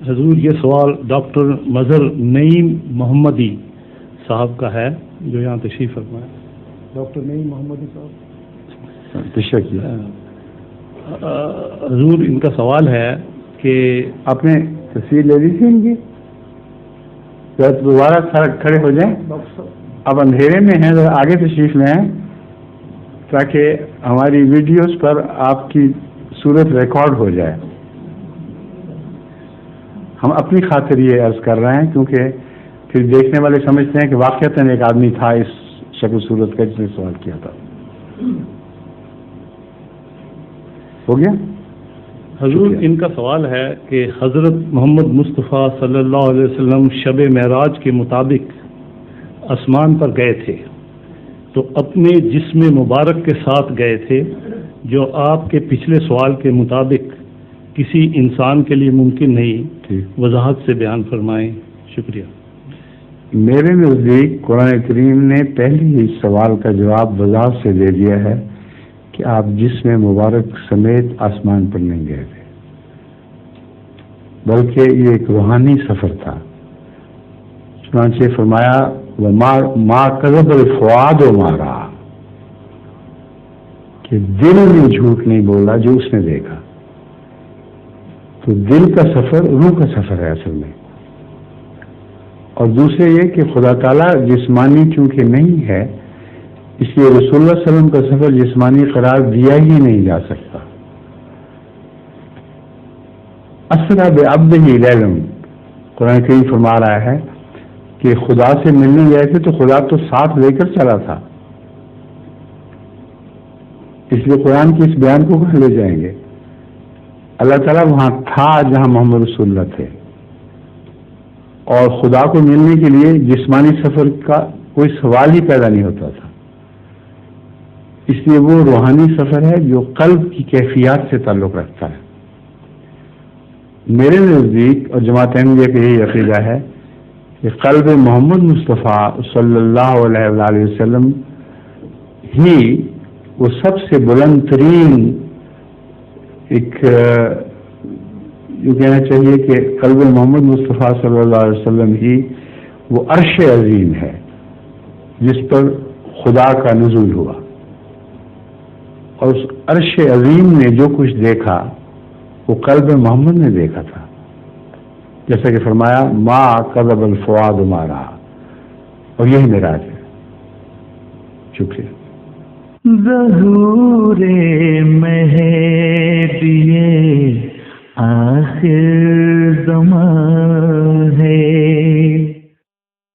حضور یہ سوال ڈاکٹر مظہر نعیم محمدی صاحب کا ہے جو یہاں تشریف فرما ہے. ڈاکٹر نعیم محمدی صاحب تشریف. حضور ان کا سوال ہے کہ آپ نے تصویر لے لی تھی ان کی؟ دوبارہ کھڑے ہو جائیں. اب اندھیرے میں ہیں ذرا آگے تشریف لیں تاکہ ہماری ویڈیوز پر آپ کی صورت ریکارڈ ہو جائے. ہم اپنی خاطر یہ عرض کر رہے ہیں کیونکہ پھر دیکھنے والے سمجھتے ہیں کہ واقعتاً ایک آدمی تھا اس شکل صورت کا جس نے سوال کیا تھا. ہو گیا؟ حضور ان کا سوال ہے کہ حضرت محمد مصطفیٰ صلی اللہ علیہ وسلم شب معراج کے مطابق آسمان پر گئے تھے تو اپنے جسم مبارک کے ساتھ گئے تھے جو آپ کے پچھلے سوال کے مطابق کسی انسان کے لیے ممکن نہیں. وضاحت سے بیان فرمائیں. شکریہ. میرے نزدیک قرآن کریم نے پہلے ہی سوال کا جواب وضاحت سے دے دیا ہے کہ آپ جسم مبارک سمیت آسمان پر نہیں گئے تھے بلکہ یہ ایک روحانی سفر تھا. چنانچہ فرمایا ما کذب الفؤاد ما رأى کہ دل نے جھوٹ نہیں بولا جو اس نے دیکھا. تو دل کا سفر روح کا سفر ہے اصل میں. اور دوسرے یہ کہ خدا تعالیٰ جسمانی چونکہ نہیں ہے اس لیے رسول اللہ صلی اللہ علیہ وسلم کا سفر جسمانی قرار دیا ہی نہیں جا سکتا. اسریٰ بعبدہ لیلاً قرآن کریم فرما رہا ہے کہ خدا سے ملنے گئے تھے تو خدا تو ساتھ لے کر چلا تھا. اس لیے قرآن کے اس بیان کو کہاں لے جائیں گے؟ اللہ تعالیٰ وہاں تھا جہاں محمد رسول اللہ تھے اور خدا کو ملنے کے لیے جسمانی سفر کا کوئی سوال ہی پیدا نہیں ہوتا تھا. اس لیے وہ روحانی سفر ہے جو قلب کی کیفیات سے تعلق رکھتا ہے. میرے نزدیک اور جماعت احمدیہ کا یہی عقیدہ ہے کہ قلب محمد مصطفیٰ صلی اللہ علیہ وآلہ وسلم ہی وہ سب سے بلند ترین ایک یہ کہنا چاہیے کہ قلب محمد مصطفیٰ صلی اللہ علیہ وسلم ہی وہ عرش عظیم ہے جس پر خدا کا نزول ہوا. اور اس عرش عظیم نے جو کچھ دیکھا وہ قلب محمد نے دیکھا تھا. جیسا کہ فرمایا ما کذب الفؤاد ما رأى اور یہی معراج ہے. شکریہ. ظہور مہدی آخر زمان